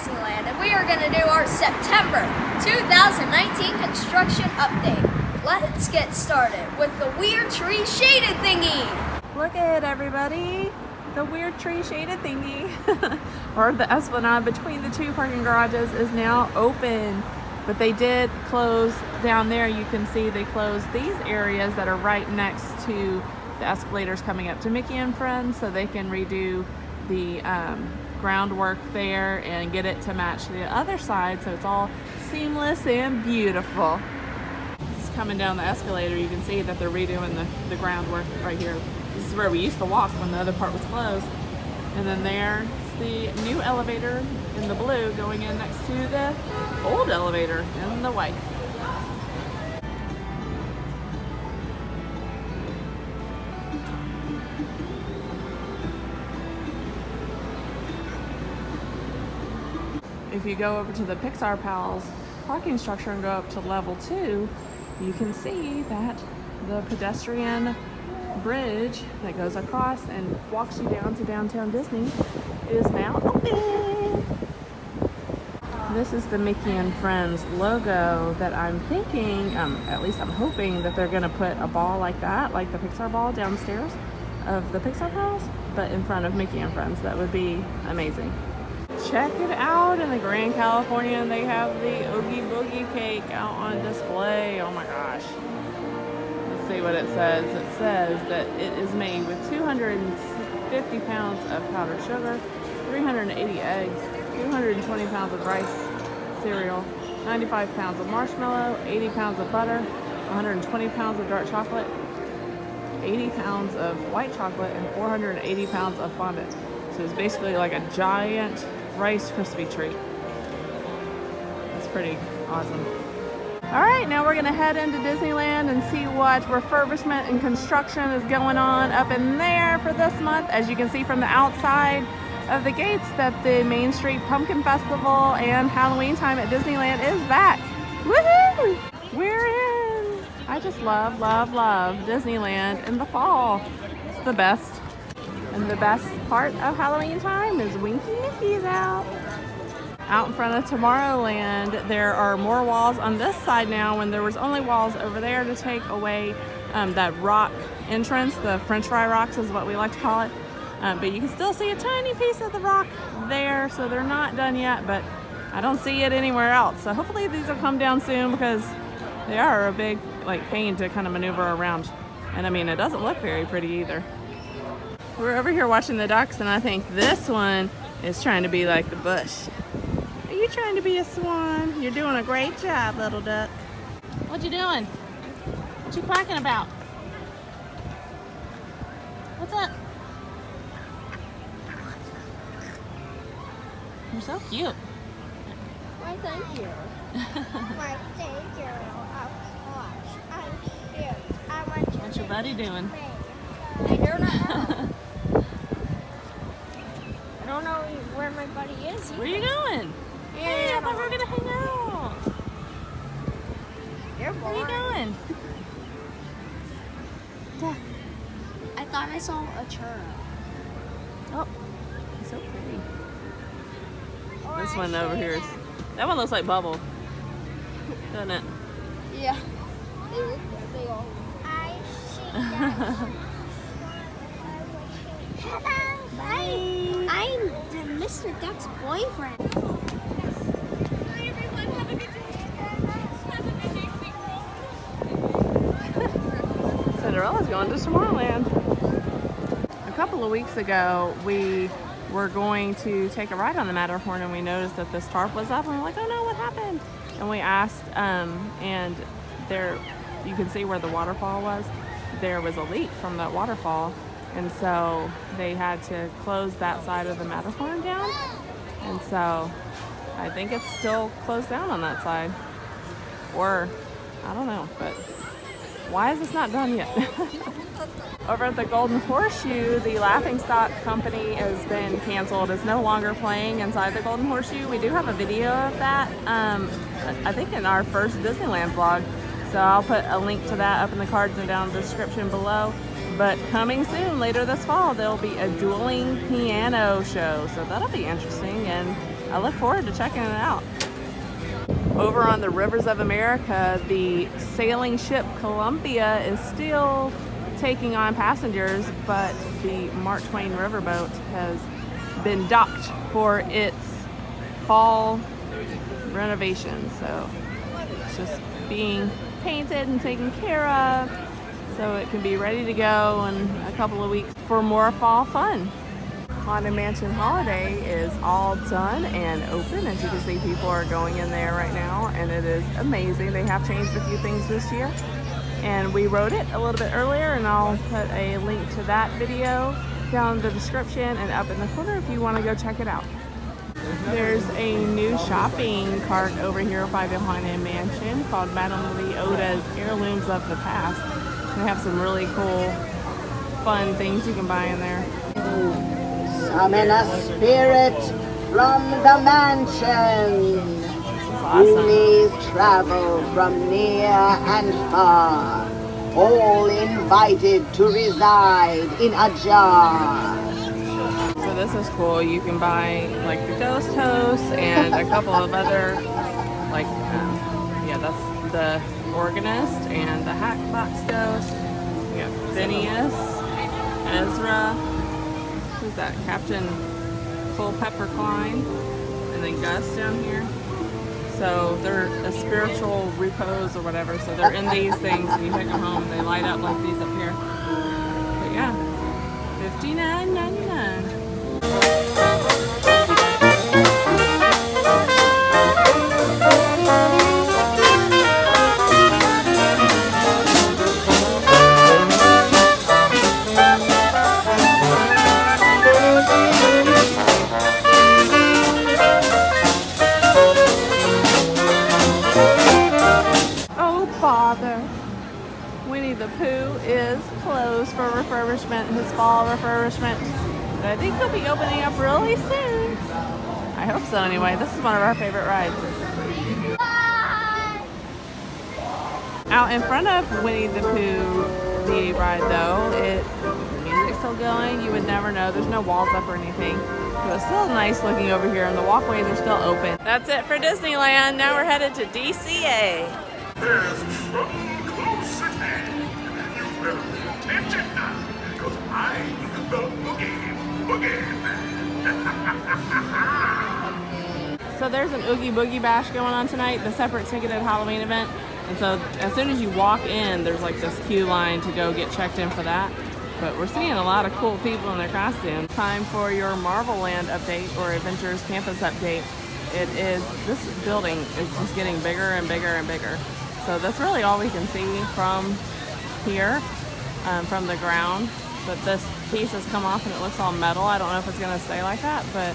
Disneyland, and we are going to do our September 2019 construction update. Let's get started with the weird tree shaded thingy. Look at it, everybody. The weird tree shaded thingy, or the esplanade between the two parking garages, is now open. But they did close down there. You can see they closed these areas that are right next to the escalators coming up to Mickey and Friends, so they can redo the groundwork there and get it to match the other side, so it's all seamless and beautiful. Just coming down the escalator, you can see that they're redoing the groundwork right here. This is where we used to walk when the other part was closed. And then there's the new elevator in the blue going in next to the old elevator in the white. If you go over to the Pixar Pals parking structure and go up to level 2, you can see that the pedestrian bridge that goes across and walks you down to downtown Disney is now open. This is the Mickey and Friends logo that I'm thinking, at least I'm hoping that they're gonna put a ball like that, like the Pixar ball downstairs of the Pixar Pals, but in front of Mickey and Friends. That would be amazing. Check it out, in the Grand Californian they have the Oogie Boogie cake out on display. Oh my gosh. Let's see what it says. It says that it is made with 250 pounds of powdered sugar, 380 eggs, 220 pounds of rice cereal, 95 pounds of marshmallow, 80 pounds of butter, 120 pounds of dark chocolate, 80 pounds of white chocolate, and 480 pounds of fondant. So it's basically like a giant Rice Krispie treat. It's pretty awesome. All right, now we're gonna head into Disneyland and see what refurbishment and construction is going on up in there for this month. As you can see from the outside of the gates, that the Main Street Pumpkin Festival and Halloween time at Disneyland is back. Woohoo! We're in. I just love, love, love Disneyland in the fall. It's the best. And the best part of Halloween time is Winky Mickey's out. Out in front of Tomorrowland, there are more walls on this side now when there was only walls over there to take away that rock entrance. The French fry rocks is what we like to call it. But you can still see a tiny piece of the rock there, so they're not done yet, but I don't see it anywhere else. So hopefully these will come down soon, because they are a big pain to kind of maneuver around. And I mean, it doesn't look very pretty either. We're over here watching the ducks, and I think this one is trying to be like the bush. Are you trying to be a swan? You're doing a great job, little duck. What you doing? What you quacking about? What's up? You're so cute. Why, thank you. Why, thank you. Of course. I'm cute. I want to. What's your buddy doing? I don't know. I don't know where my buddy is either. Where you going? Hey, I thought we were gonna hang out. You're Where boring. you going? Duck. I thought I saw a churro. Oh, he's so pretty. This one over here is, that one looks like Bubble, doesn't it? Yeah. They all. I see that. Hello. I'm Mr. Duck's boyfriend. Hi everyone, have a good day. Have a good day, sweet girl. Cinderella's going to Tomorrowland. A couple of weeks ago, we were going to take a ride on the Matterhorn, and we noticed that this tarp was up, and we're like, oh no, what happened? And we asked, and there, you can see where the waterfall was. There was a leak from that waterfall, and so they had to close that side of the Matterhorn down. And so I think it's still closed down on that side, or I don't know, but why is this not done yet? Over at the Golden Horseshoe, the Laughingstock Company has been canceled. It's no longer playing inside the Golden Horseshoe. We do have a video of that, I think in our first Disneyland vlog. So I'll put a link to that up in the cards and down in the description below. But coming soon, later this fall, there'll be a dueling piano show. So that'll be interesting, and I look forward to checking it out. Over on the Rivers of America, the sailing ship Columbia is still taking on passengers, but the Mark Twain riverboat has been docked for its fall renovation. So it's just being painted and taken care of so it can be ready to go in a couple of weeks for more fall fun. Haunted Mansion Holiday is all done and open. As you can see, people are going in there right now, and it is amazing. They have changed a few things this year, and we wrote it a little bit earlier, and I'll put a link to that video down in the description and up in the corner if you want to go check it out. There's a new shopping cart over here by the Haunted Mansion called Madame Leota's Heirlooms of the Past. They have some really cool, fun things you can buy in there. Summon a spirit from the mansion. This is Who awesome. may travel from near and far, all invited to reside in a jar. So this is cool. You can buy like the ghost host and a couple of other, like, yeah, that's the organist and the Hackbox ghost. We got Phineas, Ezra, who's that? Captain Culpepper Klein, and then Gus down here. So they're a spiritual repose or whatever. So they're in these things, and you take them home. They light up like these up here. But yeah, $59.99. Winnie the Pooh is closed for refurbishment, his fall refurbishment. But I think he'll be opening up really soon. I hope so anyway. This is one of our favorite rides. Out in front of Winnie the Pooh, the ride though, the music's still going. You would never know. There's no walls up or anything. But it's still nice looking over here, and the walkways are still open. That's it for Disneyland. Now we're headed to DCA. There's trouble close at hand. You better pay attention now, because I'm the Boogie Man. So there's an Oogie Boogie Bash going on tonight, the separate ticketed Halloween event. And so as soon as you walk in, there's like this queue line to go get checked in for that. But we're seeing a lot of cool people in their costumes. Time for your Marvel Land update or Adventures Campus update. This building is just getting bigger and bigger and bigger. So that's really all we can see from here, from the ground. But this piece has come off and it looks all metal. I don't know if it's gonna stay like that, but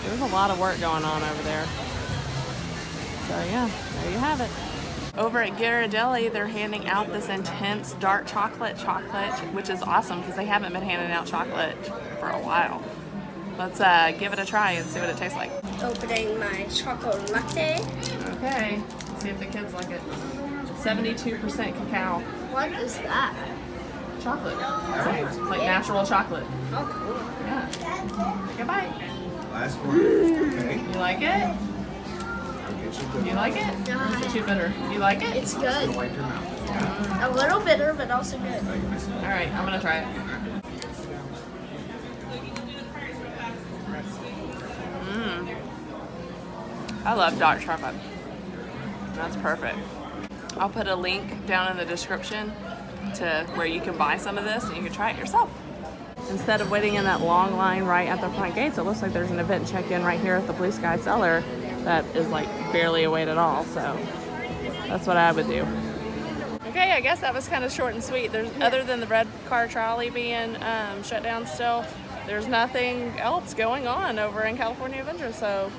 there's a lot of work going on over there. So yeah, there you have it. Over at Ghirardelli, they're handing out this intense dark chocolate, which is awesome because they haven't been handing out chocolate for a while. Let's give it a try and see what it tastes like. Opening my chocolate latte. Okay, let's see if the kids like it. 72% cacao. What is that? Chocolate. It's like natural chocolate. Oh, cool. Yeah. Take a bite. Last one. Okay. You like it? You like it? No. Or is it too bitter? You like it? It's good. Wipe your mouth. A little bitter, but also good. All right, I'm gonna try it. I love dark chocolate. That's perfect. I'll put a link down in the description to where you can buy some of this and you can try it yourself. Instead of waiting in that long line right at the front gates, it looks like there's an event check-in right here at the Blue Sky Cellar that is like barely a wait at all, so that's what I would do. Okay, I guess that was kind of short and sweet. There's other than the red car trolley being shut down still, there's nothing else going on over in California Adventure, so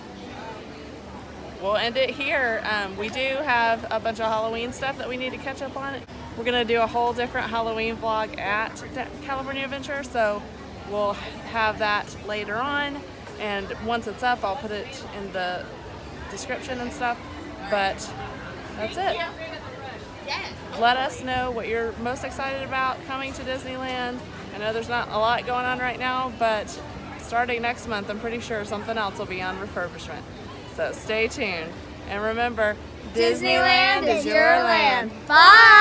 we'll end it here. We do have a bunch of Halloween stuff that we need to catch up on. We're gonna do a whole different Halloween vlog at California Adventure, so we'll have that later on. And once it's up, I'll put it in the description and stuff. But that's it. let us know what you're most excited about coming to Disneyland. I know there's not a lot going on right now, but starting next month, I'm pretty sure something else will be on refurbishment. So stay tuned. And remember, Disneyland is your land. Bye!